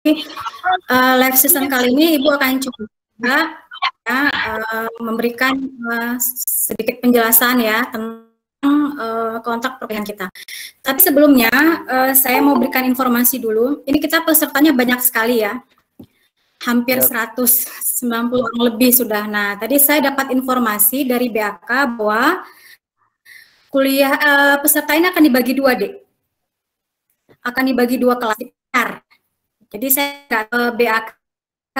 live season kali ini Ibu akan coba ya, memberikan sedikit penjelasan ya tentang kontrak perkuliahan kita. Tapi sebelumnya saya mau berikan informasi dulu. Ini kita pesertanya banyak sekali ya. Hampir 190 orang lebih sudah. Nah, tadi saya dapat informasi dari BAK bahwa kuliah peserta ini akan dibagi dua, Dek. Akan dibagi dua kelas. Jadi saya nggak BAK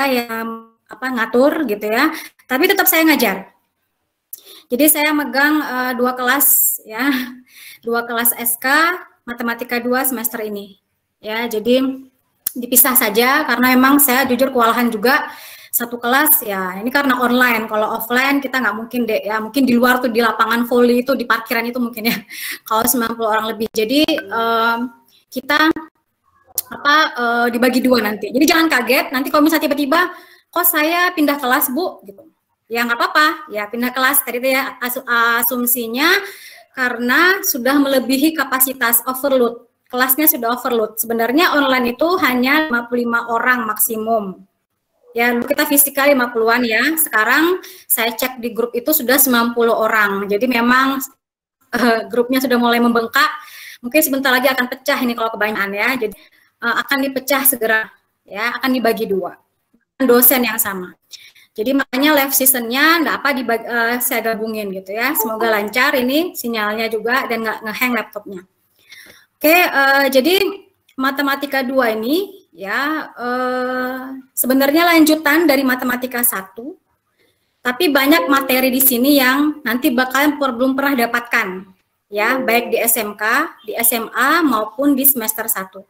yang ngatur gitu ya. Tapi tetap saya ngajar. Jadi saya megang dua kelas ya. Dua kelas SK Matematika 2 semester ini. Ya, jadi dipisah saja karena memang saya jujur kewalahan juga satu kelas ya, ini karena online. Kalau offline kita nggak mungkin deh ya, mungkin di luar tuh di lapangan volley itu di parkiran itu mungkin ya, kalau 90 orang lebih. Jadi kita dibagi dua nanti. Jadi jangan kaget nanti kalau misalnya tiba-tiba kok saya pindah kelas Bu gitu. Ya nggak apa-apa ya, pindah kelas tadi itu ya asumsinya karena sudah melebihi kapasitas overload. Kelasnya sudah overload. Sebenarnya online itu hanya 55 orang maksimum. Ya, dulu kita fisikal 50-an ya. Sekarang saya cek di grup itu sudah 90 orang. Jadi memang grupnya sudah mulai membengkak. Mungkin sebentar lagi akan pecah ini kalau kebanyakan ya. Jadi akan dipecah segera ya, akan dibagi dua. Dosen yang sama. Jadi makanya live seasonnya saya gabungin gitu ya. Semoga lancar ini sinyalnya juga dan nggak nge-hang laptopnya. Oke, jadi Matematika 2 ini ya sebenarnya lanjutan dari Matematika 1, tapi banyak materi di sini yang nanti bakalan belum pernah dapatkan ya, baik di SMK, di SMA maupun di semester 1.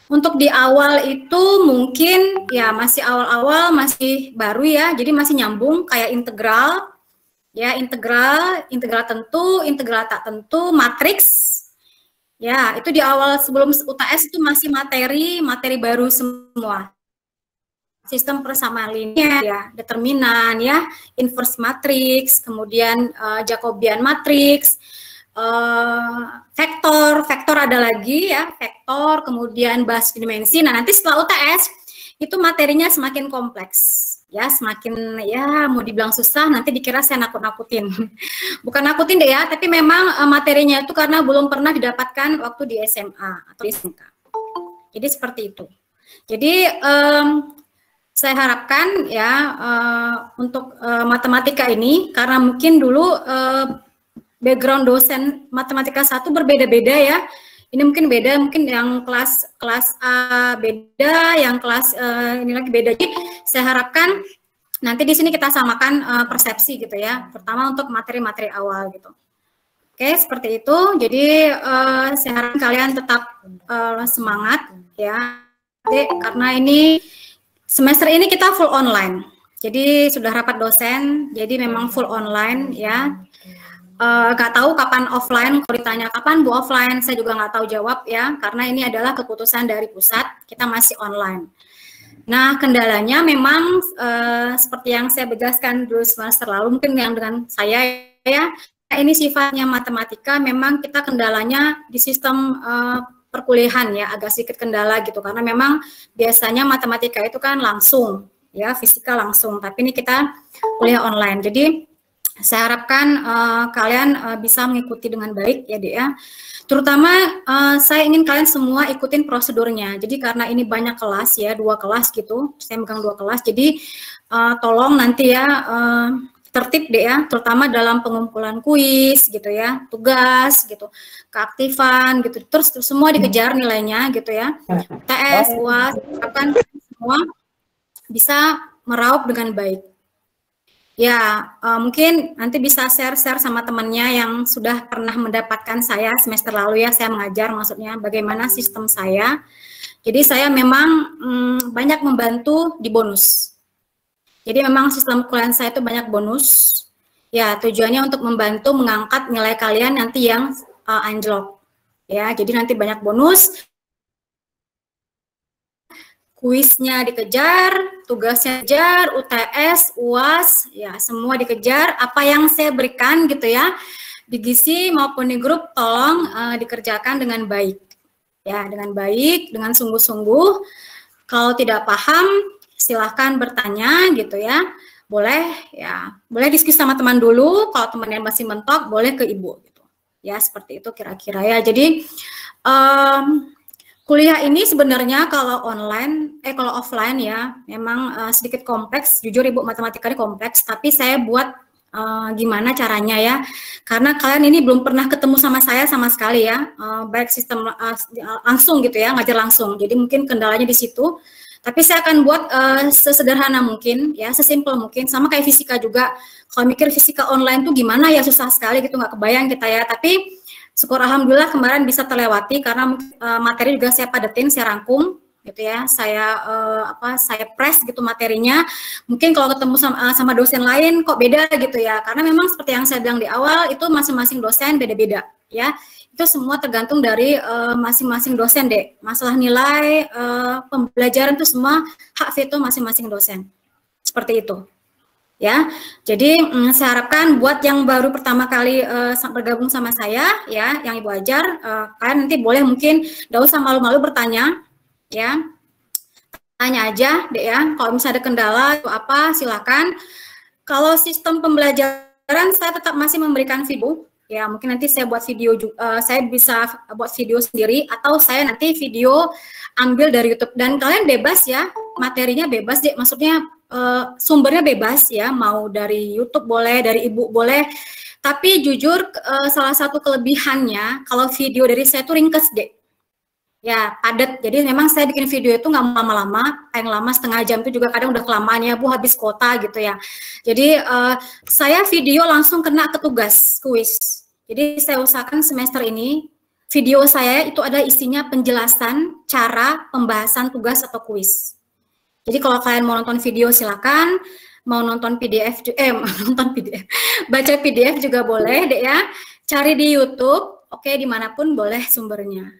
Untuk di awal itu mungkin ya masih awal-awal, masih baru ya, jadi masih nyambung kayak integral ya, integral tentu, integral tak tentu, matriks. Ya, itu di awal sebelum UTS itu masih materi baru semua. Sistem persamaan linear ya, determinan ya, inverse matrix, kemudian Jacobian matrix, vektor ada lagi ya, vektor, kemudian basis dimensi. Nah, nanti setelah UTS itu materinya semakin kompleks. Ya, semakin ya mau dibilang susah nanti dikira saya nakut-nakutin. Bukan nakutin deh ya, tapi memang materinya itu karena belum pernah didapatkan waktu di SMA atau di SMK. Jadi seperti itu. Jadi saya harapkan ya untuk matematika ini karena mungkin dulu background dosen matematika 1 berbeda-beda ya. Ini mungkin beda, mungkin yang kelas A beda, yang kelas ini lagi beda. Jadi saya harapkan nanti di sini kita samakan persepsi gitu ya. Pertama untuk materi-materi awal gitu. Oke, seperti itu. Jadi saya harap kalian tetap semangat ya. Jadi, karena ini semester ini kita full online. Jadi sudah rapat dosen, jadi memang full online ya. Nggak tahu kapan offline, kalau ditanya kapan Bu offline, saya juga nggak tahu jawab ya, karena ini adalah keputusan dari pusat, kita masih online. Nah, kendalanya memang seperti yang saya jelaskan dulu semester lalu, mungkin yang dengan saya ya, ini sifatnya matematika, memang kita kendalanya di sistem perkuliahan ya, agak sedikit kendala gitu, karena memang biasanya matematika itu kan langsung, ya fisika langsung, tapi ini kita kuliah online, jadi saya harapkan kalian bisa mengikuti dengan baik ya Dek ya. Terutama saya ingin kalian semua ikutin prosedurnya. Jadi karena ini banyak kelas ya, 2 kelas gitu. Saya megang 2 kelas. Jadi tolong nanti ya tertib Dek ya, terutama dalam pengumpulan kuis gitu ya, tugas gitu, keaktifan gitu. Terus semua dikejar nilainya gitu ya. TS, UAS, harapkan semua bisa meraup dengan baik. Ya, mungkin nanti bisa share-share sama temannya yang sudah pernah mendapatkan saya semester lalu ya, saya mengajar maksudnya bagaimana sistem saya. Jadi saya memang banyak membantu di bonus. Jadi memang sistem kuliah saya itu banyak bonus. Ya, tujuannya untuk membantu mengangkat nilai kalian nanti yang anjlok. Ya, jadi nanti banyak bonus. Kuisnya dikejar, tugasnya dikejar, UTS, UAS, ya semua dikejar. Apa yang saya berikan gitu ya, di GISI maupun di grup, tolong dikerjakan dengan baik. Ya, dengan baik, dengan sungguh-sungguh. Kalau tidak paham, silahkan bertanya gitu ya. Boleh diskusi sama teman dulu. Kalau temannya masih mentok, boleh ke ibu gitu. Ya, seperti itu kira-kira ya. Jadi kuliah ini sebenarnya kalau kalau offline ya, memang sedikit kompleks. Jujur ibu, matematikanya kompleks. Tapi saya buat gimana caranya ya, karena kalian ini belum pernah ketemu sama saya sama sekali ya, baik sistem langsung gitu ya, ngajar langsung. Jadi mungkin kendalanya di situ. Tapi saya akan buat sesederhana mungkin ya, sesimpel mungkin. Sama kayak fisika juga. Kalau mikir fisika online tuh gimana ya, susah sekali gitu, nggak kebayang kita ya. Tapi syukur alhamdulillah kemarin bisa terlewati karena materi juga saya padetin, saya rangkum gitu ya. Saya press gitu materinya. Mungkin kalau ketemu sama dosen lain kok beda gitu ya. Karena memang seperti yang saya bilang di awal, itu masing-masing dosen beda-beda ya. Itu semua tergantung dari masing-masing dosen deh. Masalah nilai, pembelajaran itu semua hak veto masing-masing dosen. Seperti itu. Ya, jadi saya harapkan buat yang baru pertama kali bergabung sama saya, ya, yang ibu ajar, kalian nanti boleh mungkin nggak usah malu-malu bertanya, ya, tanya aja, deh ya. Kalau misalnya ada kendala itu apa, silakan. Kalau sistem pembelajaran saya tetap masih memberikan video. Ya, mungkin nanti saya buat video juga, saya bisa buat video sendiri atau saya nanti video ambil dari YouTube dan kalian bebas ya, materinya bebas deh, maksudnya sumbernya bebas ya, mau dari YouTube boleh, dari ibu boleh. Tapi jujur salah satu kelebihannya kalau video dari saya tuh ringkes deh. Ya, padat. Jadi memang saya bikin video itu nggak lama-lama, yang lama setengah jam itu juga kadang udah kelamaan ya, Bu, habis kota gitu ya. Jadi saya video langsung kena ke tugas, kuis. Jadi saya usahakan semester ini, video saya itu ada isinya penjelasan cara pembahasan tugas atau kuis. Jadi kalau kalian mau nonton video silakan, mau nonton PDF, baca PDF juga boleh deh ya. Cari di YouTube, oke, dimanapun boleh sumbernya.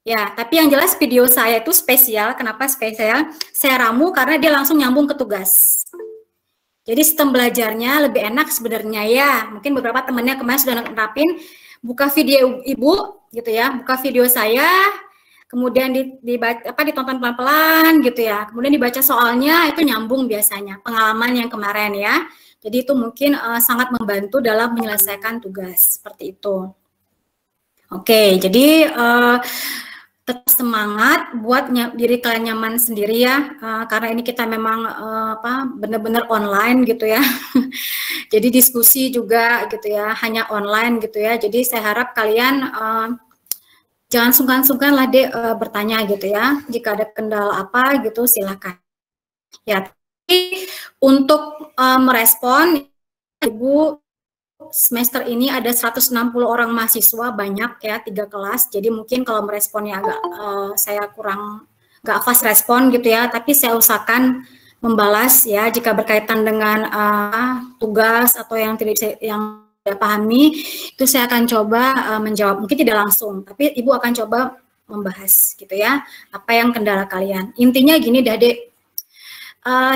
Ya, tapi yang jelas video saya itu spesial. Kenapa spesial? Saya ramu karena dia langsung nyambung ke tugas. Jadi sistem belajarnya lebih enak sebenarnya ya. Mungkin beberapa temannya kemarin sudah nerapin, buka video ibu gitu ya, buka video saya, kemudian ditonton pelan-pelan gitu ya. Kemudian dibaca soalnya, itu nyambung biasanya. Pengalaman yang kemarin ya. Jadi itu mungkin sangat membantu dalam menyelesaikan tugas seperti itu. Oke, jadi tetap semangat buat diri kalian nyaman sendiri ya, karena ini kita memang benar-benar online gitu ya. Jadi diskusi juga gitu ya, hanya online gitu ya. Jadi saya harap kalian jangan sungkan-sungkan lah deh bertanya gitu ya. Jika ada kendala apa gitu silakan. Ya, tapi untuk merespon Ibu, semester ini ada 160 orang mahasiswa, banyak ya, 3 kelas. Jadi mungkin kalau meresponnya agak saya kurang nggak fast respon gitu ya, tapi saya usahakan membalas ya jika berkaitan dengan tugas atau yang tidak pahami, itu saya akan coba menjawab. Mungkin tidak langsung, tapi Ibu akan coba membahas gitu ya, apa yang kendala kalian. Intinya gini dah Dek,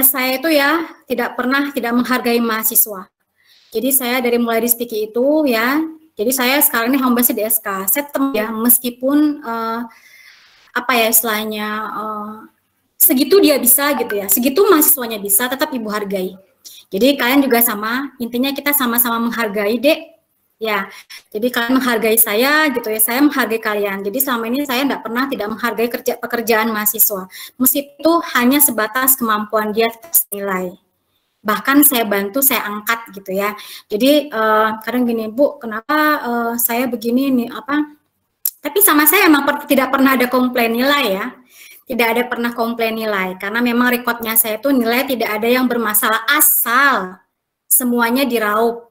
saya itu ya tidak pernah tidak menghargai mahasiswa. Jadi saya dari mulai di Stiki itu ya, jadi saya sekarang ini home base di SK, saya ya meskipun istilahnya segitu dia bisa gitu ya, segitu mahasiswanya bisa, tetap Ibu hargai. Jadi kalian juga sama, intinya kita sama-sama menghargai Dek, ya. Jadi kalian menghargai saya gitu ya, saya menghargai kalian. Jadi selama ini saya tidak pernah tidak menghargai pekerjaan mahasiswa, meskipun itu hanya sebatas kemampuan dia nilai. Bahkan saya bantu, saya angkat gitu ya. Jadi kadang gini, Bu, kenapa saya begini nih tapi sama saya emang tidak pernah ada komplain nilai ya. Tidak ada pernah komplain nilai karena memang rekodnya saya itu nilai tidak ada yang bermasalah asal semuanya diraup.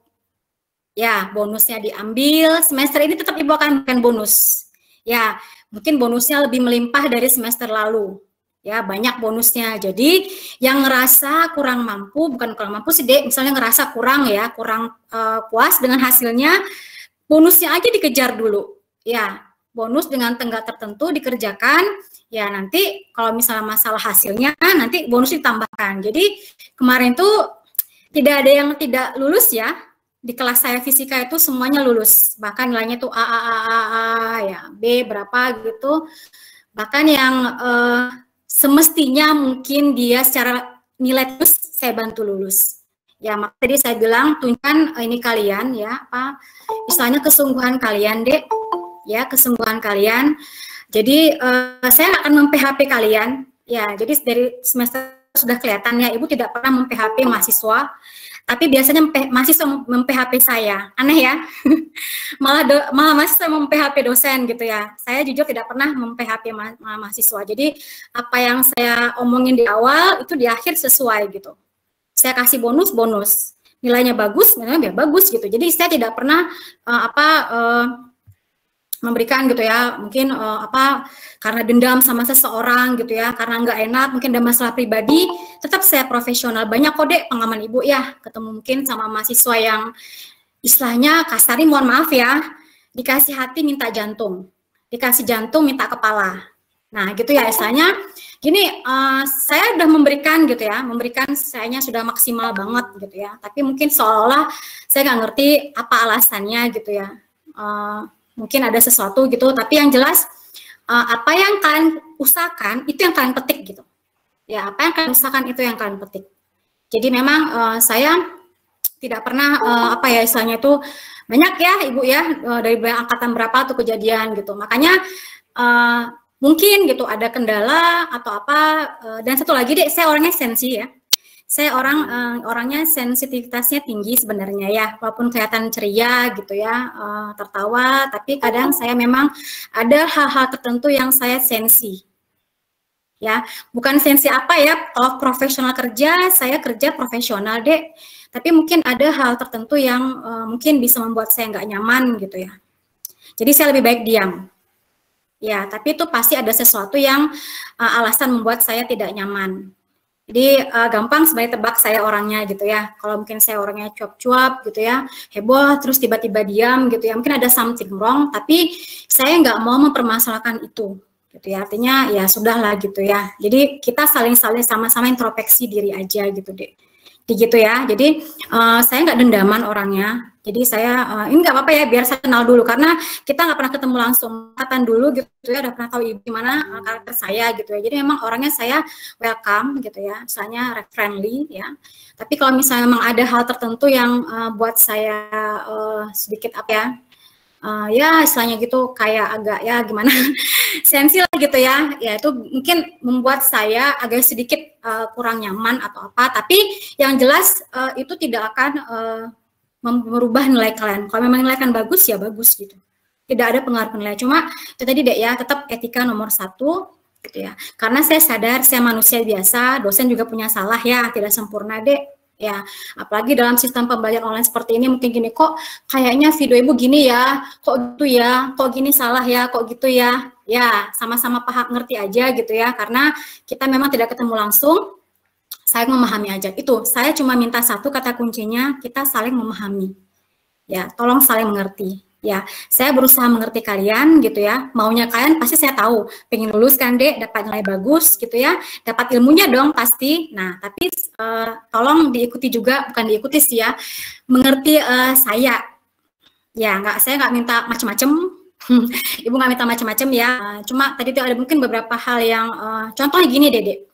Ya, bonusnya diambil, semester ini tetap Ibu akan berikan bonus. Ya, mungkin bonusnya lebih melimpah dari semester lalu. Ya, banyak bonusnya. Jadi yang ngerasa kurang mampu, bukan kurang mampu sih Dek, misalnya ngerasa kurang ya, kurang puas dengan hasilnya, bonusnya aja dikejar dulu. Ya, bonus dengan tenggat tertentu dikerjakan, ya nanti kalau misalnya masalah hasilnya, nanti bonus ditambahkan. Jadi kemarin tuh tidak ada yang tidak lulus ya, di kelas saya fisika itu semuanya lulus, bahkan nilainya tuh A, ya B berapa gitu, bahkan yang semestinya mungkin dia secara nilai terus saya bantu lulus. Ya, maka tadi saya bilang tunjukkan ini kalian ya, apa istilahnya kesungguhan kalian, Dek. Ya, kesungguhan kalian. Jadi saya akan mem-PHP kalian. Ya, jadi dari semester sudah kelihatan ya, Ibu tidak pernah mem-PHP mahasiswa. Tapi biasanya mahasiswa mem-PHP saya. Aneh ya. malah mahasiswa mem-PHP dosen gitu ya. Saya jujur tidak pernah mem-PHP mahasiswa. Jadi apa yang saya omongin di awal itu di akhir sesuai gitu. Saya kasih bonus, nilainya bagus, nilainya bagus gitu. Jadi saya tidak pernah memberikan gitu ya, mungkin karena dendam sama seseorang gitu ya, karena nggak enak, mungkin ada masalah pribadi, tetap saya profesional. Banyak kok Dek pengalaman Ibu ya, ketemu mungkin sama mahasiswa yang istilahnya kasari, mohon maaf ya, dikasih hati minta jantung, dikasih jantung minta kepala. Nah gitu ya istilahnya, gini saya udah memberikan gitu ya, sayanya sudah maksimal banget gitu ya, tapi mungkin seolah saya nggak ngerti apa alasannya gitu ya. Mungkin ada sesuatu gitu, tapi yang jelas apa yang kalian usahakan itu yang kalian petik gitu. Ya, apa yang kalian usahakan itu yang kalian petik. Jadi memang saya tidak pernah istilahnya itu banyak ya Ibu ya dari angkatan berapa tuh kejadian gitu. Makanya mungkin gitu ada kendala atau apa dan satu lagi Dek, saya orangnya sensi ya. Saya orangnya sensitivitasnya tinggi sebenarnya ya, walaupun kelihatan ceria gitu ya, tertawa, tapi kadang saya memang ada hal-hal tertentu yang saya sensi. Ya, bukan sensi apa ya, kalau profesional kerja, saya kerja profesional Dek, tapi mungkin ada hal tertentu yang mungkin bisa membuat saya nggak nyaman gitu ya. Jadi saya lebih baik diam. Ya, tapi itu pasti ada sesuatu yang alasan membuat saya tidak nyaman. Jadi gampang sebenarnya tebak saya orangnya gitu ya. Kalau mungkin saya orangnya cuap-cuap gitu ya, heboh terus tiba-tiba diam gitu ya. Mungkin ada something wrong, tapi saya nggak mau mempermasalahkan itu gitu ya. Artinya ya sudahlah gitu ya. Jadi kita saling sama-sama introspeksi diri aja gitu deh. Gitu ya. Jadi saya nggak dendaman orangnya. Jadi saya ini nggak apa-apa ya, biar saya kenal dulu karena kita nggak pernah ketemu langsung, catatan dulu gitu ya, udah pernah tahu Ibu gimana karakter saya gitu ya. Jadi memang orangnya saya welcome gitu ya, misalnya friendly ya. Tapi kalau misalnya memang ada hal tertentu yang buat saya sedikit apa ya, ya istilahnya gitu kayak agak ya gimana sensi lah gitu ya, ya itu mungkin membuat saya agak sedikit kurang nyaman atau apa. Tapi yang jelas itu tidak akan merubah nilai kalian. Kalau memang nilai kalian bagus ya bagus gitu. Tidak ada pengaruh nilai. Cuma itu tadi Dek ya, tetap etika nomor 1 gitu ya. Karena saya sadar saya manusia biasa, dosen juga punya salah ya, tidak sempurna Dek. Ya, apalagi dalam sistem pembelajaran online seperti ini mungkin gini, kok kayaknya video Ibu gini ya, kok gitu ya, kok gini salah ya, kok gitu ya. Ya, sama-sama paham ngerti aja gitu ya, karena kita memang tidak ketemu langsung. Saya memahami aja. Itu, saya cuma minta satu kata kuncinya, kita saling memahami. Ya, tolong saling mengerti. Ya, saya berusaha mengerti kalian gitu ya. Maunya kalian pasti saya tahu. Pengen lulus kan Dek, dapat nilai bagus gitu ya. Dapat ilmunya dong pasti. Nah, tapi tolong diikuti juga, bukan diikuti sih ya. Mengerti saya. Ya, saya nggak minta macam-macam. Ibu nggak minta macam-macam ya. Cuma tadi tuh ada mungkin beberapa hal yang, contohnya gini Dek.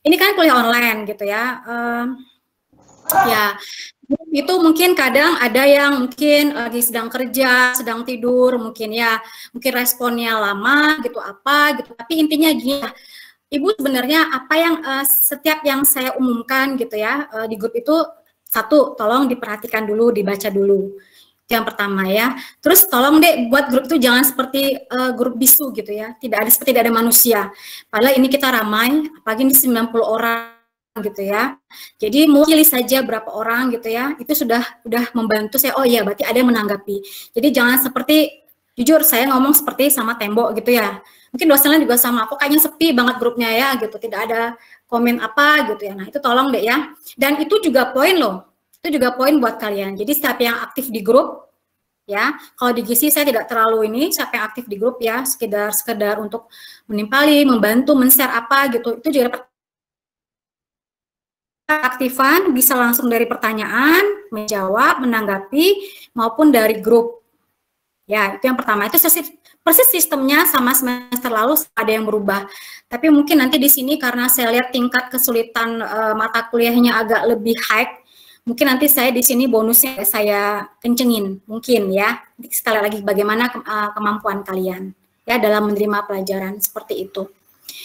Ini kan kuliah online gitu ya, ya itu mungkin kadang ada yang mungkin lagi sedang kerja, sedang tidur, mungkin ya, mungkin responnya lama gitu apa gitu. Tapi intinya gini, Ibu sebenarnya apa yang setiap yang saya umumkan gitu ya di grup itu, satu, tolong diperhatikan dulu, dibaca dulu. Yang pertama ya. Terus tolong Dek buat grup itu jangan seperti grup bisu gitu ya. Seperti tidak ada manusia. Padahal ini kita ramai, apalagi ini 90 orang gitu ya. Jadi pilih saja berapa orang gitu ya. Itu sudah membantu saya. Oh iya, berarti ada yang menanggapi. Jadi jangan seperti, jujur saya ngomong seperti sama tembok gitu ya. Mungkin dosennya juga sama, kok kayaknya sepi banget grupnya ya gitu. Tidak ada komen apa gitu ya. Nah, itu tolong Dek ya. Dan itu juga poin loh. Itu juga poin buat kalian. Jadi siapa yang aktif di grup, ya, kalau di GC saya tidak terlalu ini, siapa yang aktif di grup ya, sekedar untuk menimpali, membantu, men-share apa gitu, itu juga aktifan, bisa langsung dari pertanyaan, menjawab, menanggapi, maupun dari grup. Ya, itu yang pertama. Itu sesi persis sistemnya sama semester lalu, ada yang berubah. Tapi mungkin nanti di sini karena saya lihat tingkat kesulitan mata kuliahnya agak lebih high, mungkin nanti saya di sini bonusnya saya kencengin, mungkin ya. Sekali lagi bagaimana kemampuan kalian ya dalam menerima pelajaran seperti itu.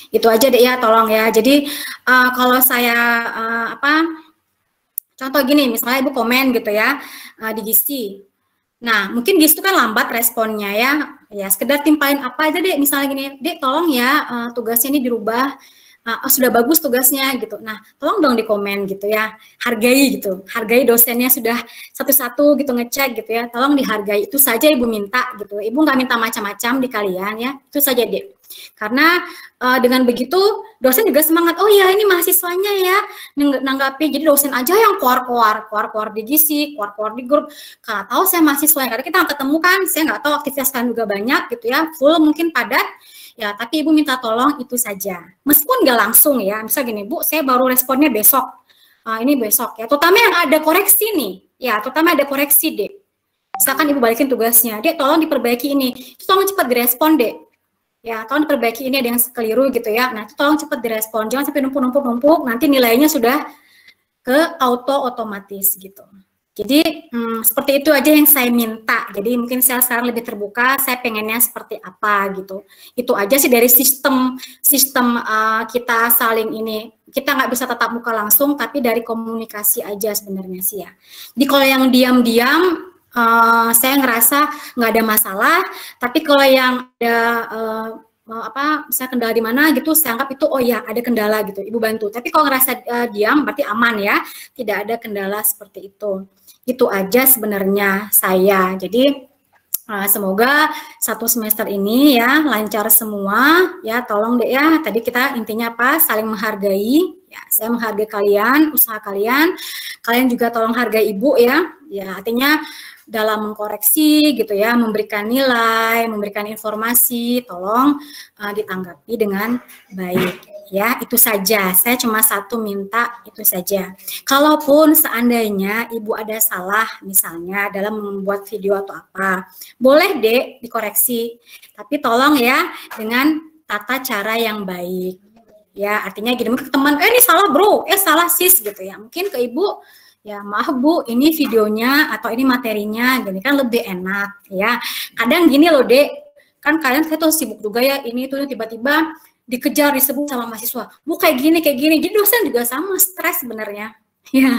Itu aja deh ya, tolong ya. Jadi kalau saya contoh gini, misalnya Ibu komen gitu ya di GISTI. Nah, mungkin GISTI itu kan lambat responnya ya. Ya, sekedar timpalin apa aja deh, misalnya gini, Dek tolong ya tugasnya ini dirubah. Sudah bagus tugasnya gitu. Nah, tolong dong di komen gitu ya. Hargai gitu. Hargai dosennya sudah satu-satu gitu ngecek gitu ya. Tolong dihargai. Itu saja Ibu minta gitu. Ibu nggak minta macam-macam di kalian ya. Itu saja Dek. Karena dengan begitu dosen juga semangat. Oh ya ini mahasiswanya ya nanggapi. Jadi dosen aja yang keluar di GISI, keluar di grup. Kalau tahu saya mahasiswa yang karena kita nggak ketemu kan. Saya nggak tahu aktivitas kalian juga banyak gitu ya. Full mungkin padat. Ya, tapi Ibu minta tolong itu saja. Meskipun nggak langsung ya, misal gini, Bu, saya baru responnya besok. Ini besok ya, terutama yang ada koreksi nih. Ya, terutama ada koreksi, Dek. Misalkan Ibu balikin tugasnya, Dek, tolong diperbaiki ini. Tolong cepat direspon, Dek. Ya, tolong diperbaiki ini, ada yang keliru gitu ya. Nah, tolong cepat direspon. Jangan sampai numpuk, nanti nilainya sudah ke otomatis gitu. Jadi seperti itu aja yang saya minta. Jadi mungkin saya sekarang lebih terbuka. Saya pengennya seperti apa gitu. Itu aja sih dari sistem kita saling ini. Kita nggak bisa tatap muka langsung, tapi dari komunikasi aja sebenarnya sih ya. Jadi kalau yang diam-diam, saya ngerasa nggak ada masalah. Tapi kalau yang ada misalnya kendala di mana gitu, saya anggap itu oh ya ada kendala gitu, Ibu bantu. Tapi kalau ngerasa diam berarti aman ya, tidak ada kendala seperti itu. Itu aja sebenarnya saya. Jadi semoga satu semester ini ya lancar semua ya. Tolong deh ya, tadi kita intinya apa? Saling menghargai. Ya, saya menghargai kalian, usaha kalian. Kalian juga tolong hargai Ibu ya. Ya, artinya dalam mengkoreksi gitu ya, memberikan nilai, memberikan informasi, tolong ditanggapi dengan baik. Ya, itu saja. Saya cuma satu minta, itu saja. Kalaupun seandainya Ibu ada salah, misalnya dalam membuat video atau apa, boleh deh dikoreksi. Tapi tolong ya, dengan tata cara yang baik. Ya, artinya gini, mungkin teman, ini salah bro, salah sis gitu ya. Mungkin ke Ibu, ya maaf Bu, ini videonya atau ini materinya, gini kan lebih enak ya. Kadang gini loh Dek, kan kalian saya tuh sibuk juga ya, ini tuh tiba-tiba dikejar disebut sama mahasiswa, Bu kayak gini, jadi dosen juga sama stres sebenarnya. Ya,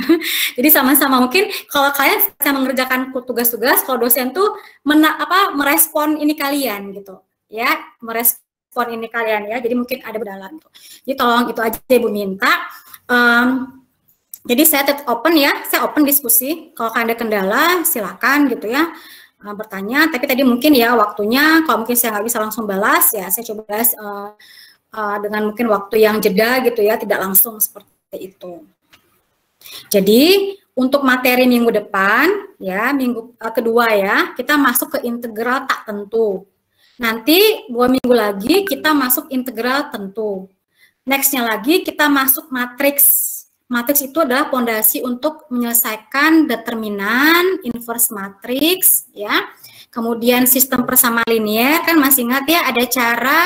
jadi sama-sama mungkin kalau kalian bisa mengerjakan tugas-tugas, kalau dosen tuh merespon ini kalian gitu, ya merespon ini kalian ya. Jadi mungkin ada berdalam tuh. Jadi tolong itu aja Ibu minta. Jadi saya tetap open ya, saya open diskusi. Kalau ada kendala silakan gitu ya. Bertanya. Tapi tadi mungkin ya waktunya, kalau mungkin saya nggak bisa langsung balas ya, saya coba balas dengan mungkin waktu yang jeda gitu ya, tidak langsung seperti itu. Jadi untuk materi minggu depan ya, minggu kedua ya, kita masuk ke integral tak tentu. Nanti 2 minggu lagi kita masuk integral tentu. Nextnya lagi kita masuk matriks. Matriks itu adalah pondasi untuk menyelesaikan determinan, inverse matriks ya. Kemudian sistem persamaan linier, kan masih ingat ya ada cara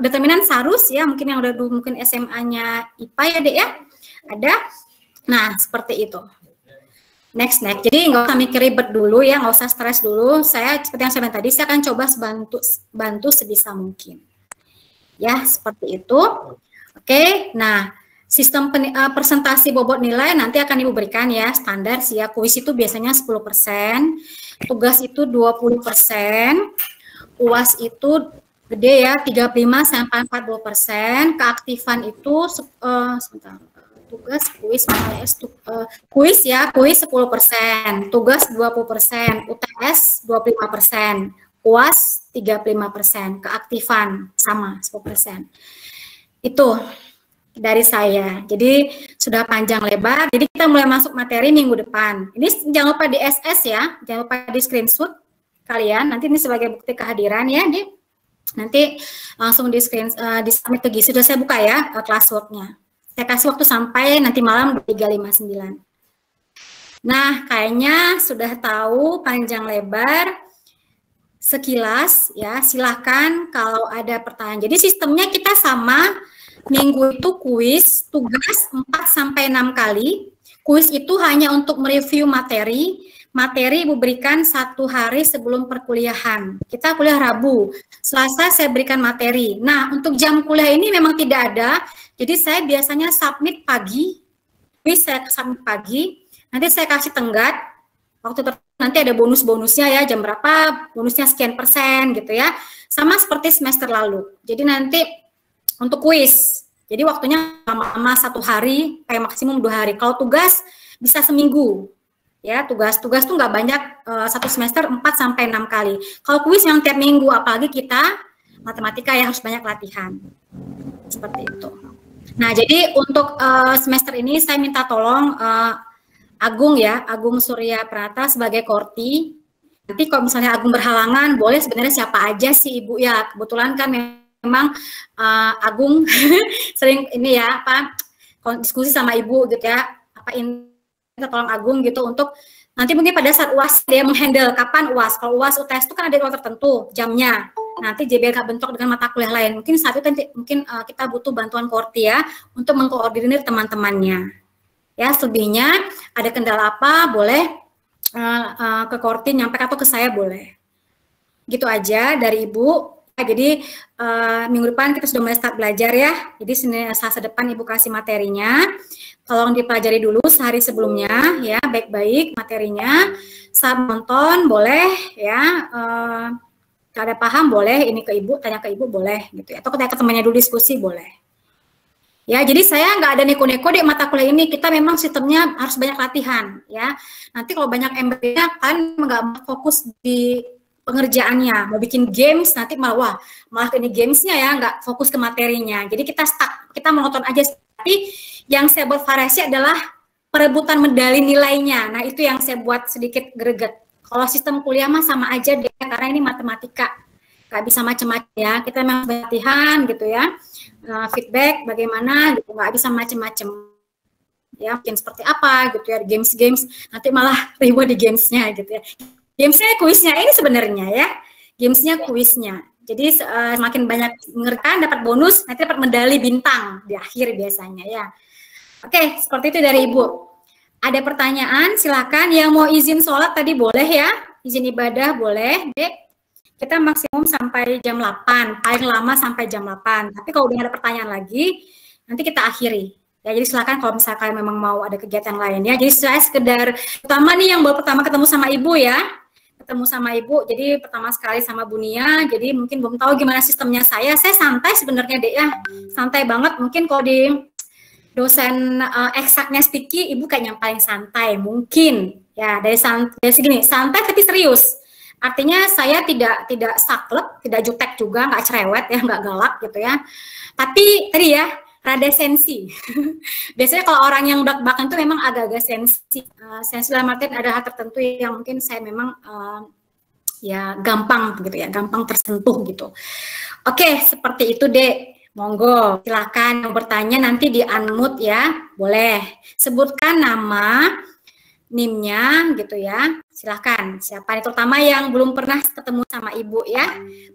determinan Sarus ya, mungkin yang udah dulu mungkin SMA-nya IPA ya Dek ya, ada. Nah seperti itu. Next. Jadi nggak usah mikir ribet dulu ya, nggak usah stres dulu. Saya seperti yang saya bilang tadi, saya akan coba bantu sebisa mungkin. Ya seperti itu. Oke. Nah sistem presentasi bobot nilai nanti akan Ibu berikan ya, standar sih ya. Kuis itu biasanya 10%, tugas itu 20%, UAS itu gede ya, 35-40%, keaktifan itu sebentar, tugas kuis kuis ya, kuis 10%, tugas 20%, UTS 25%, UAS 35%, keaktifan sama 10%. Itu dari saya. Jadi sudah panjang lebar. Jadi kita mulai masuk materi minggu depan. Ini jangan lupa di SS ya, jangan lupa di screenshot kalian. Nanti ini sebagai bukti kehadiran ya, nanti langsung di submit ke GISI. Sudah saya buka ya classwork-nya. Saya kasih waktu sampai nanti malam 3:59. Nah, kayaknya sudah tahu panjang lebar. sekilas ya, silahkan kalau ada pertanyaan. Jadi sistemnya kita sama, minggu itu kuis, tugas 4-6 kali. Kuis itu hanya untuk mereview materi. Materi Ibu berikan 1 hari sebelum perkuliahan. Kita kuliah Rabu, Selasa saya berikan materi. Nah, untuk jam kuliah ini memang tidak ada, jadi saya biasanya submit pagi, kuis saya submit pagi, nanti saya kasih tenggat, waktu nanti ada bonus-bonusnya ya, jam berapa, bonusnya sekian persen gitu ya, sama seperti semester lalu. Jadi nanti untuk kuis, jadi waktunya lama-lama 1 hari, kayak maksimum 2 hari. Kalau tugas bisa seminggu. Ya, tugas-tugas tuh nggak banyak, 1 semester 4-6 kali. Kalau kuis yang tiap minggu, apalagi kita matematika ya harus banyak latihan. Seperti itu. Nah, jadi untuk semester ini saya minta tolong Agung ya, Agung Surya Prata sebagai korti. Nanti kalau misalnya Agung berhalangan, boleh sebenarnya siapa aja sih Ibu ya. Kebetulan kan memang Agung sering ini ya, diskusi sama Ibu gitu ya, tolong Agung gitu untuk nanti mungkin pada saat UAS dia menghandle kapan UAS. Kalau UAS UTS itu kan ada jadwal tertentu jamnya. Nanti JBK bentrok dengan mata kuliah lain. Mungkin saat itu nanti mungkin kita butuh bantuan korti ya untuk mengkoordinir teman-temannya. Ya, selebihnya ada kendala apa boleh ke korti nyampe atau ke saya boleh. Gitu aja dari Ibu. Jadi minggu depan kita sudah mulai start belajar ya. Jadi Selasa depan Ibu kasih materinya. Tolong dipelajari dulu sehari sebelumnya ya, baik-baik materinya. Saat nonton boleh ya, kalau ada paham boleh ini ke Ibu, tanya ke Ibu boleh gitu ya. Atau tanya ke temannya dulu diskusi boleh. Ya, jadi saya nggak ada neko-neko di mata kuliah ini. Kita memang sistemnya harus banyak latihan ya. Nanti kalau banyak MB-nya kan nggak fokus di pengerjaannya, mau bikin games nanti malah ini gamesnya ya nggak fokus ke materinya. Jadi kita stuck, kita menonton aja. Tapi yang saya buat variasi adalah perebutan medali nilainya. Nah itu yang saya buat sedikit greget. Kalau sistem kuliah mah sama aja deh, karena ini matematika, nggak bisa macam-macam ya. Kita memang latihan gitu ya, feedback bagaimana gitu, nggak bisa macam-macam. Ya mungkin seperti apa gitu ya, games nanti malah ribut di gamesnya gitu ya. Gamesnya kuisnya ini sebenarnya ya, gamesnya kuisnya. Jadi semakin banyak mengerjakan dapat bonus, nanti dapat medali bintang di akhir biasanya ya. Oke, seperti itu dari Ibu. Ada pertanyaan, silakan. Yang mau izin sholat tadi boleh ya, izin ibadah boleh, Dek. Kita maksimum sampai jam 8, paling lama sampai jam 8. Tapi kalau udah ada pertanyaan lagi, nanti kita akhiri. Ya, jadi silakan kalau misalkan memang mau ada kegiatan lain ya. Jadi saya sekedar, pertama nih yang baru pertama ketemu sama Ibu ya, jadi pertama sekali sama Bu Nia, jadi mungkin belum tahu gimana sistemnya saya santai sebenarnya Dek ya, santai banget. Mungkin kalau di dosen eksaknya Sticky, Ibu kayak yang paling santai, mungkin ya dari segini, santai tapi serius. Artinya saya tidak saklek, tidak jutek juga, nggak cerewet ya, nggak galak gitu ya. Tapi tadi ya, rada sensi. Biasanya kalau orang yang belak-belakan itu memang agak-agak sensi. Sensi dalam artian ada hal tertentu yang mungkin saya memang ya gampang gitu ya, gampang tersentuh gitu. Oke, seperti itu Dek. Monggo, silakan yang bertanya nanti di unmute ya, boleh. Sebutkan nama, NIM-nya gitu ya. Silakan. Siapa nih, terutama yang belum pernah ketemu sama Ibu ya.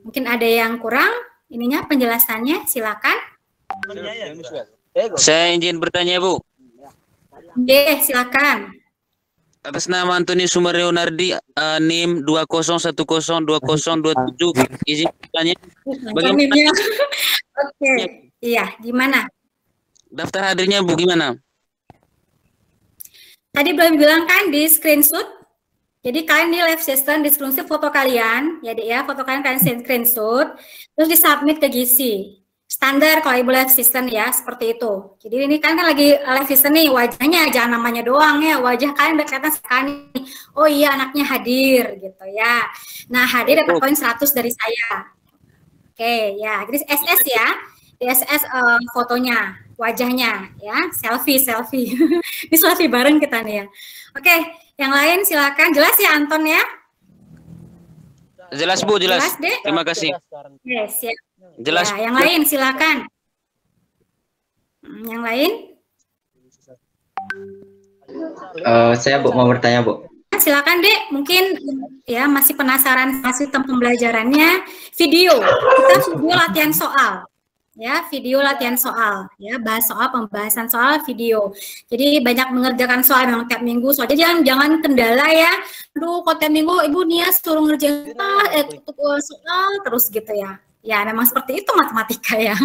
Mungkin ada yang kurang ininya penjelasannya, silakan. Saya izin bertanya, Bu. Oke, silakan. Atas nama Antoni Sumarionardi, NIM 20102027, izin bertanya. Bagaimana? Oke, iya, gimana? Daftar hadirnya, Bu, gimana? Tadi belum bilang kan di screenshot. Jadi kalian di live session di screenshot foto kalian, ya Dek ya, foto kalian screenshot, terus disubmit ke Gizi. Standar kalau Ibu live session ya, seperti itu. Jadi ini kan lagi live session nih, wajahnya jangan namanya doang ya, wajah kalian udah kelihatan sekali. Oh iya, anaknya hadir gitu ya. Nah, hadir dapat poin 100 dari saya. Oke, ya. Jadi SS ya. Di SS fotonya, wajahnya ya, selfie. Ini selfie bareng kita nih ya. Oke, yang lain silakan. Jelas ya Anton ya? Jelas Bu, jelas. Jelas, Dek? Terima kasih. Yes, ya. Jelas. Ya, yang lain silakan. Yang lain? Saya Bu mau bertanya Bu. silakan Dek, mungkin ya masih penasaran sama sistem pembelajarannya. Kita video latihan soal. Ya, video latihan soal, ya, bahas soal, pembahasan soal video. Jadi banyak mengerjakan soal memang tiap minggu. Soalnya jangan kendala ya. Aduh, kok tiap minggu Ibu Nia suruh ngerjain soal terus gitu ya. Ya, memang seperti itu matematika ya.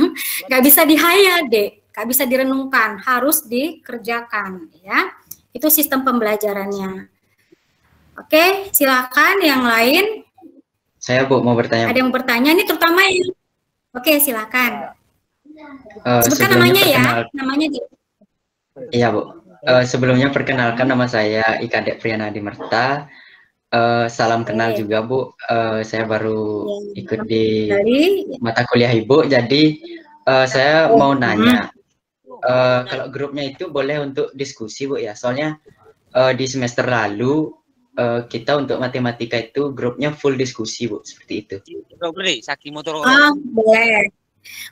Nggak bisa dihayal, Dek. Nggak bisa direnungkan, harus dikerjakan ya. Itu sistem pembelajarannya. Oke, silakan yang lain. Saya Bu mau bertanya. Ada yang bertanya ini terutama yang. Oke, silakan. Sebutkan namanya ya, namanya. Iya Bu. Sebelumnya perkenalkan nama saya Ika Dek Priyana Dimerta. Salam kenal juga Bu. Saya baru ikut di mata kuliah Ibu. Jadi saya mau nanya, kalau grupnya itu boleh untuk diskusi Bu ya? Soalnya di semester lalu kita untuk matematika itu grupnya full diskusi Bu, seperti itu. Boleh.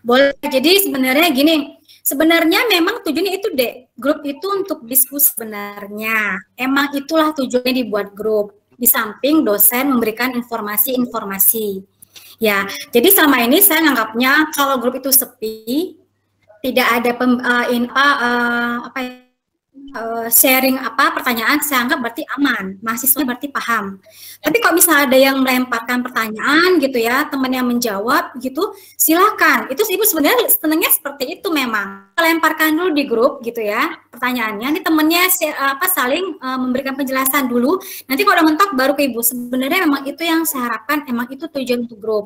Boleh. Jadi sebenarnya gini, sebenarnya memang tujuannya itu Dek, grup itu untuk diskusi sebenarnya. Emang itulah tujuannya dibuat grup. Di samping dosen memberikan informasi-informasi. Ya, jadi selama ini saya nganggapnya kalau grup itu sepi, tidak ada sharing pertanyaan, saya anggap berarti aman, mahasiswa berarti paham. Tapi kalau misalnya ada yang melemparkan pertanyaan gitu ya, teman yang menjawab gitu, silakan. Itu Ibu sebenarnya senangnya seperti itu memang. Lemparkan dulu di grup gitu ya, pertanyaannya. Ini temennya saling memberikan penjelasan dulu. Nanti kalau udah mentok baru ke Ibu. Sebenarnya memang itu yang saya harapkan, emang itu tujuan untuk grup.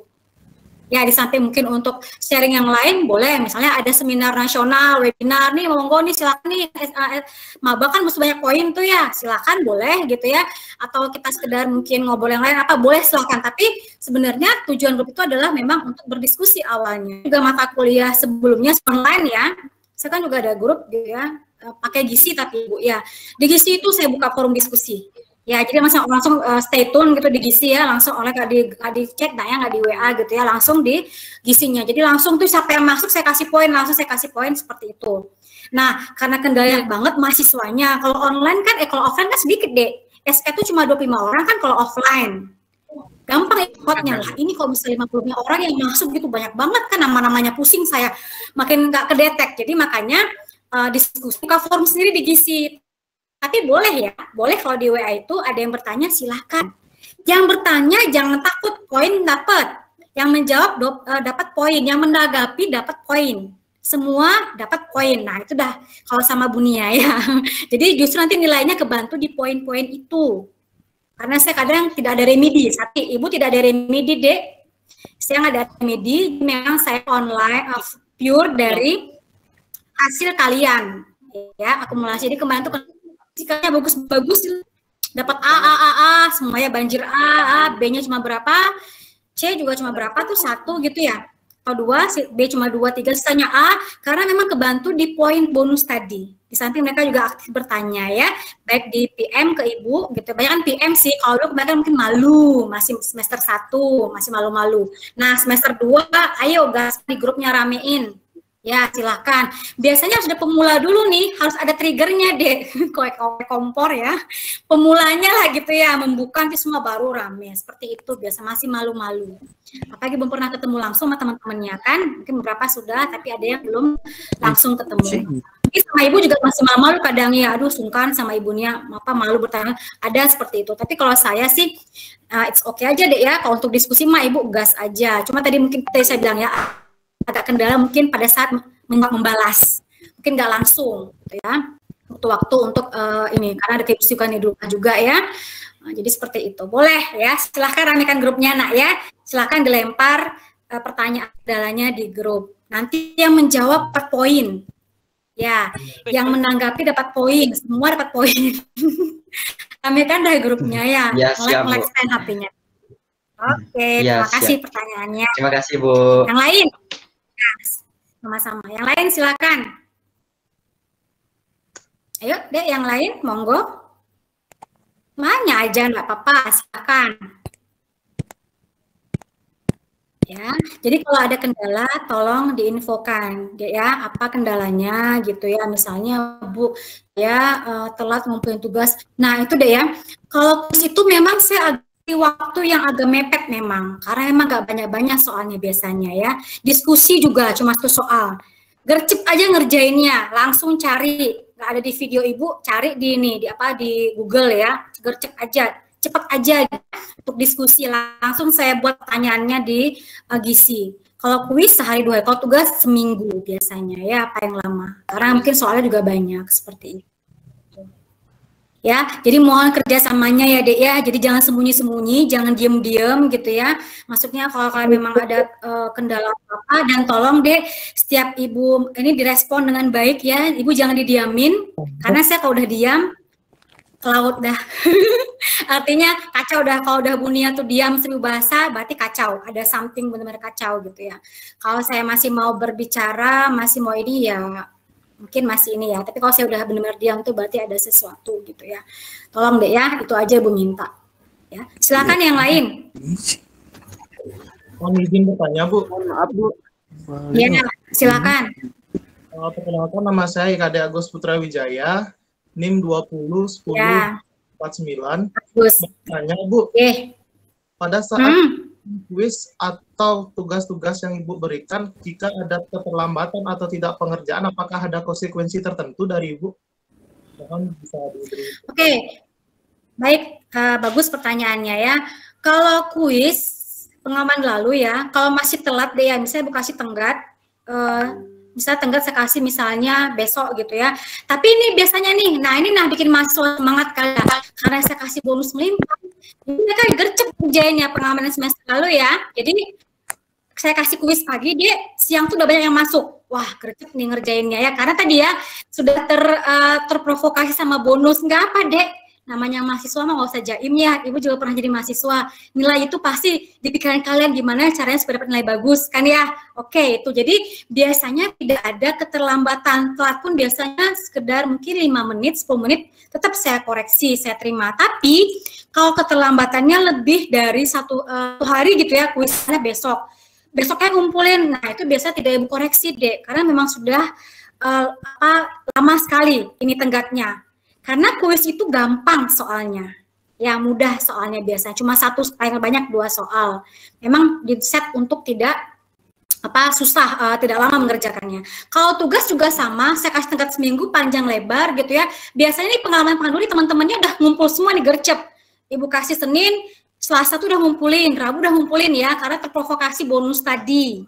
Ya, di samping mungkin untuk sharing yang lain boleh, misalnya ada seminar nasional, webinar nih, monggo nih silakan nih, maba kan mesti banyak poin tuh ya, silakan boleh gitu ya, atau kita sekedar mungkin ngobrol yang lain boleh silakan, tapi sebenarnya tujuan grup itu adalah memang untuk berdiskusi awalnya. Juga mata kuliah sebelumnya online ya, saya kan juga ada grup gitu ya, pakai GISI tapi Bu ya, di GISI itu saya buka forum diskusi. Ya, jadi langsung stay tune gitu di GISI ya, langsung di chat nggak di WA gitu ya, langsung di GISI-nya. Jadi langsung tuh siapa yang masuk saya kasih poin, langsung saya kasih poin seperti itu. Nah, karena kendala banget mahasiswanya, kalau online kan, kalau offline kan sedikit deh. SK itu cuma 25 orang kan kalau offline. Gampang ikutnya lah. Ini kalau misalnya 50 orang yang masuk gitu banyak banget kan, nama-namanya pusing saya, makin nggak kedetek. Jadi makanya diskusi buka forum sendiri di GISI. Tapi boleh ya, boleh kalau di WA itu ada yang bertanya silahkan. Yang bertanya jangan takut, poin dapat. Yang menjawab dapat poin, yang menanggapi dapat poin. Semua dapat poin. Nah itu dah kalau sama Bunia ya. Jadi justru nanti nilainya kebantu di poin-poin itu. Karena saya kadang tidak ada remedi. Tapi Ibu tidak ada remedi Dek. Saya nggak ada remedi, memang saya online pure dari hasil kalian. Ya, akumulasi. Jadi kemarin tuh sikapnya bagus-bagus, dapat A, semuanya banjir A, B-nya cuma berapa, C juga cuma berapa tuh 1 gitu ya, atau 2, B cuma 2, 3, sisanya A, karena memang kebantu di poin bonus tadi. Di samping mereka juga aktif bertanya ya, baik di PM ke Ibu gitu, banyak kan PM sih, kalau dulu kebanyakan mungkin malu, masih semester 1, masih malu-malu. Nah semester 2, ayo gas di grupnya ramein. Ya, silahkan. Biasanya harus ada pemula dulu nih, harus ada triggernya deh, kompor ya. Pemulanya lah gitu ya, membuka nanti semua baru rame. Seperti itu, biasa masih malu-malu. Apalagi belum pernah ketemu langsung sama teman-temannya kan, mungkin beberapa sudah, tapi ada yang belum langsung ketemu. Tapi sama Ibu juga masih malu-malu kadang ya, aduh sungkan sama ibunya, malu bertanya, ada seperti itu. Tapi kalau saya sih, it's okay aja deh ya, kalau untuk diskusi mah Ibu gas aja. Cuma tadi mungkin saya bilang ya, agak kendala mungkin pada saat membalas, mungkin nggak langsung gitu ya, waktu untuk ini karena ada kesibukan di rumah juga ya. Nah, jadi seperti itu boleh ya, silahkan ramekan grupnya nak ya, silahkan dilempar pertanyaan kendalanya di grup, nanti yang menjawab per poin ya, yang menanggapi dapat poin, semua dapat poin. Ramekan dari grupnya ya, mulai stand HP-nya. Oke, terima kasih pertanyaannya. Terima kasih Bu. Yang lain? Sama-sama. Yang lain silakan. Ayo deh yang lain, monggo. Nanya aja nggak apa-apa, silakan. Ya, jadi kalau ada kendala tolong diinfokan ya apa kendalanya gitu ya. Misalnya Bu ya telat ngumpulin tugas. Nah, itu deh ya. Kalau itu memang saya waktu yang agak mepet memang karena emang gak banyak-banyak soalnya biasanya ya. Diskusi juga cuma satu soal. Gercep aja ngerjainnya, langsung cari. Nggak ada di video Ibu, cari di ini di Google ya. Gercep aja. Cepat aja untuk diskusi, langsung saya buat pertanyaannya di Gizi. Kalau kuis sehari 2 hari, kalau tugas seminggu biasanya ya paling lama. Karena mungkin soalnya juga banyak seperti itu. Ya, jadi mohon kerjasamanya ya Dek ya. Jadi jangan sembunyi-sembunyi, jangan diem-diem gitu ya. Maksudnya kalau kalian memang ada kendala apa dan tolong Dek setiap Ibu ini direspon dengan baik ya. Ibu jangan didiamin karena saya kalau udah diam ke laut dah. Artinya kacau dah, kalau udah Bunia tuh diam 1000 bahasa berarti kacau, ada something benar-benar kacau gitu ya. Kalau saya masih mau berbicara, masih mau ini ya mungkin masih ini ya, tapi kalau saya udah benar-benar diam tuh berarti ada sesuatu gitu ya. Tolong Dek ya, itu aja Bu minta. Ya, silakan yang lain. Mohon izin bertanya Bu. Maaf Bu. Iya, silakan. Perkenalkan nama saya IKD Agus Putra Wijaya. NIM 20 10 ya. 49. Bagus. Tanya Bu, pada saat kuis atau tugas-tugas yang Ibu berikan, jika ada keterlambatan atau tidak pengerjaan, apakah ada konsekuensi tertentu dari Ibu? Mohon bisa diberi. Oke, baik, bagus pertanyaannya ya. Kalau kuis pengalaman lalu ya, kalau masih telat deh ya, misalnya Bu kasih tenggat, misalnya tenggat saya kasih misalnya besok gitu ya. Tapi ini biasanya nih, nah bikin mahasiswa semangat kali ya. Karena saya kasih bonus melimpah. Ini mereka gercep kerjainnya pengalaman semester lalu ya. Jadi saya kasih kuis pagi, dia siang tuh udah banyak yang masuk. Wah, gercep nih ngerjainnya ya. Karena tadi ya sudah terprovokasi sama bonus. Nggak apa, Dek. Namanya mahasiswa mah nggak usah jaim ya. Ibu juga pernah jadi mahasiswa. Nilai itu pasti di pikiran kalian gimana caranya supaya dapat nilai bagus kan ya. Oke, itu jadi biasanya tidak ada keterlambatan. Telat pun biasanya sekedar mungkin 5 menit, 10 menit tetap saya koreksi, saya terima. Tapi kalau keterlambatannya lebih dari satu hari gitu ya, kuisnya besoknya ngumpulin. Nah itu biasa tidak ibu koreksi Dek, karena memang sudah lama sekali ini tenggatnya. Karena kuis itu gampang soalnya, ya mudah soalnya biasa, cuma satu paling banyak 2 soal. Memang di set untuk tidak susah, tidak lama mengerjakannya. Kalau tugas juga sama, saya kasih tenggat seminggu panjang lebar gitu ya. Biasanya nih pengalaman dulu teman-temannya udah ngumpul semua nih gercep. Ibu kasih Senin, Selasa tuh udah ngumpulin, Rabu udah ngumpulin ya, karena terprovokasi bonus tadi.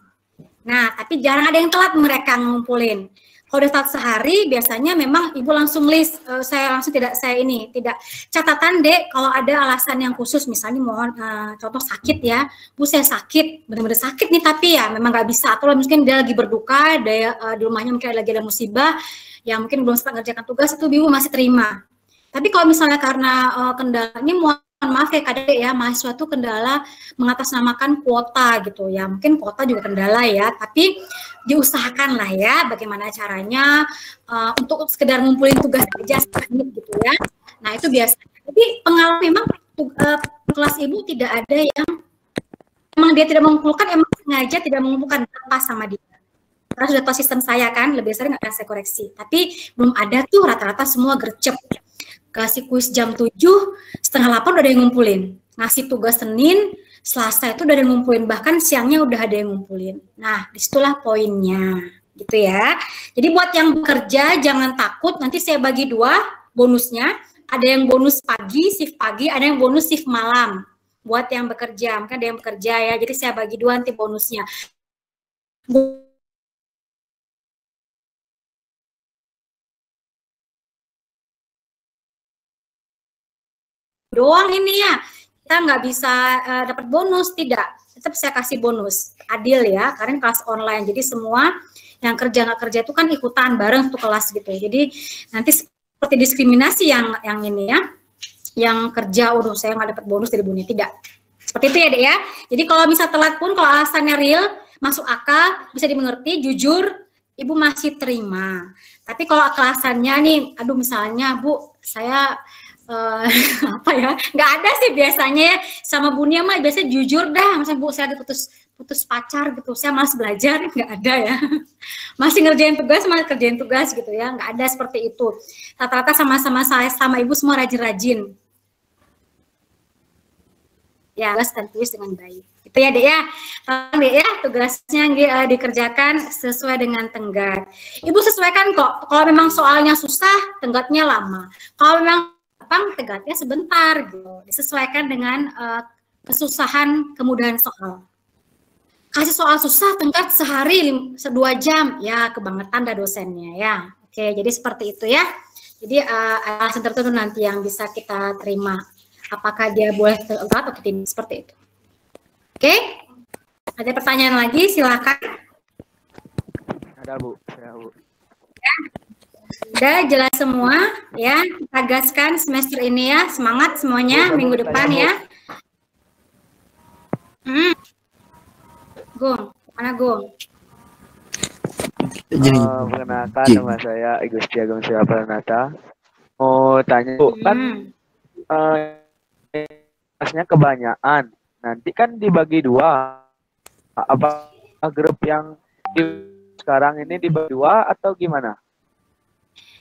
Nah, tapi jarang ada yang telat mereka ngumpulin. Kalau udah telat sehari, biasanya memang ibu langsung list, saya langsung tidak catatan Dek, kalau ada alasan yang khusus, misalnya mohon contoh sakit ya, Bu saya sakit, benar-benar sakit nih tapi ya memang nggak bisa, atau mungkin dia lagi berduka, di rumahnya mungkin lagi ada musibah, ya mungkin belum sempat ngerjakan tugas, itu ibu masih terima. Tapi kalau misalnya karena kendala, ini mohon maaf ya Kadek ya, mahasiswa itu kendala mengatasnamakan kuota gitu ya, mungkin kuota juga kendala ya, tapi diusahakan lah ya bagaimana caranya untuk sekedar ngumpulin tugas aja gitu ya. Nah itu biasa. Jadi pengalaman memang kelas ibu tidak ada yang memang dia tidak mengumpulkan, emang sengaja tidak mengumpulkan apa sama dia. Karena sudah tahu sistem saya kan, lebih sering akan saya koreksi. Tapi belum ada tuh rata-rata semua gercep. Kasih kuis jam 7, setengah 8 udah ada yang ngumpulin. Ngasih tugas Senin, Selasa itu udah ada yang ngumpulin. Bahkan siangnya udah ada yang ngumpulin. Nah, disitulah poinnya. Gitu ya. Jadi buat yang bekerja, jangan takut. Nanti saya bagi 2 bonusnya. Ada yang bonus pagi, shift pagi. Ada yang bonus shift malam. Buat yang bekerja. Mungkin ada yang bekerja ya. Jadi saya bagi 2 nanti bonusnya. Doang ini ya, kita nggak bisa dapat bonus, tidak, tetap saya kasih bonus, adil ya, karena kelas online, jadi semua yang kerja nggak kerja itu kan ikutan bareng satu kelas gitu, jadi nanti seperti diskriminasi yang ini ya, yang kerja, saya nggak dapat bonus dari Bunia, tidak, seperti itu ya Dek ya. Jadi kalau misal telat pun, kalau alasannya real, masuk akal, bisa dimengerti, jujur, Ibu masih terima. Tapi kalau alasannya nih, aduh misalnya Bu, saya apa ya, nggak ada sih biasanya ya, sama Bunia mah biasanya jujur dah, misalnya Bu saya diputus putus pacar gitu, saya malas belajar, nggak ada ya. Masih ngerjain tugas, malah kerjain tugas gitu ya, nggak ada seperti itu. Rata-rata sama-sama saya sama ibu semua rajin-rajin. Ya, dan tulis dengan baik. Itu ya, Dek ya. Dek ya, tugasnya dikerjakan sesuai dengan tenggat. Ibu sesuaikan kok. Kalau memang soalnya susah, tenggatnya lama. Kalau memang gampang, tenggatnya sebentar gitu. Disesuaikan dengan kesusahan, kemudahan soal. Kasih soal susah, tenggat sehari 2 jam, ya kebangetan dah dosennya ya. Oke, jadi seperti itu ya. Jadi alasan tertentu nanti yang bisa kita terima. Apakah dia boleh telat atau tidak, seperti itu. Oke, ada pertanyaan lagi, silakan. Ada Bu, ya Bu. Ya. Udah jelas semua ya, kita gaskan semester ini ya, semangat semuanya Bu, minggu depan ya. Gung, mana Gung? Perkenalkan nama saya Igusti Agung Syah Pranata. Mau tanya Bu, kan kelasnya kebanyakan, nanti kan dibagi 2. Apa grup yang sekarang ini dibagi 2 atau gimana?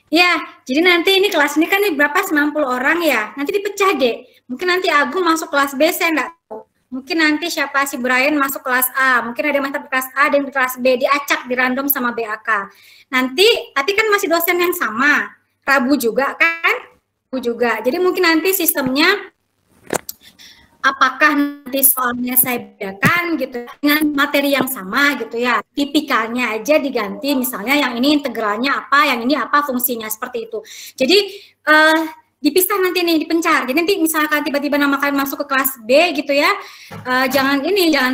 Ya, jadi nanti ini kelas ini kan berapa 90 orang ya, nanti dipecah deh. Mungkin nanti Agung masuk kelas B, saya enggak tahu. Mungkin nanti siapa si Brian masuk kelas A, mungkin ada mata kelas A dan kelas B, diacak, di random sama BAK. Nanti, tapi kan masih dosen yang sama, Rabu juga kan? Rabu juga, jadi mungkin nanti sistemnya apakah nanti soalnya saya bedakan gitu dengan materi yang sama gitu ya, tipikalnya aja diganti, misalnya yang ini integralnya apa, yang ini apa fungsinya, seperti itu. Jadi dipisah nanti nih, dipencar. Jadi nanti misalkan tiba-tiba nama kalian masuk ke kelas B gitu ya, jangan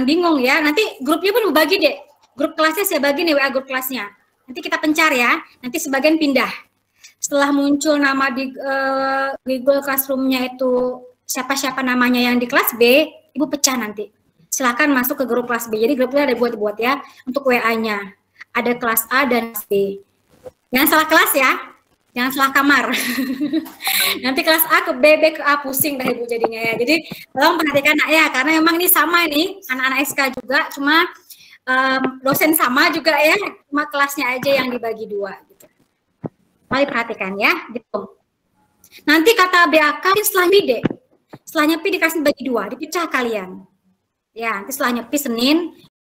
bingung ya, nanti grupnya pun bagi deh, grup kelasnya saya bagi nih, WA grup kelasnya, nanti kita pencar ya, nanti sebagian pindah. Setelah muncul nama di Google Classroom-nya itu siapa-siapa namanya yang di kelas B, Ibu pecah nanti. Silakan masuk ke grup kelas B. Jadi grupnya ada buat ya untuk WA-nya. Ada kelas A dan kelas B. Jangan salah kelas ya. Jangan salah kamar. Nanti kelas A ke B, B ke A, pusing dah Ibu jadinya ya. Jadi tolong perhatikan ya, karena memang ini sama nih, anak-anak SK juga, cuma dosen sama juga ya, cuma kelasnya aja yang dibagi 2 gitu. Mari perhatikan ya, gitu. Nanti kata BAK setelah nyepi deh. Setelah nyepi dikasih bagi 2, dipecah kalian. Ya, nanti setelah nyepi Senin,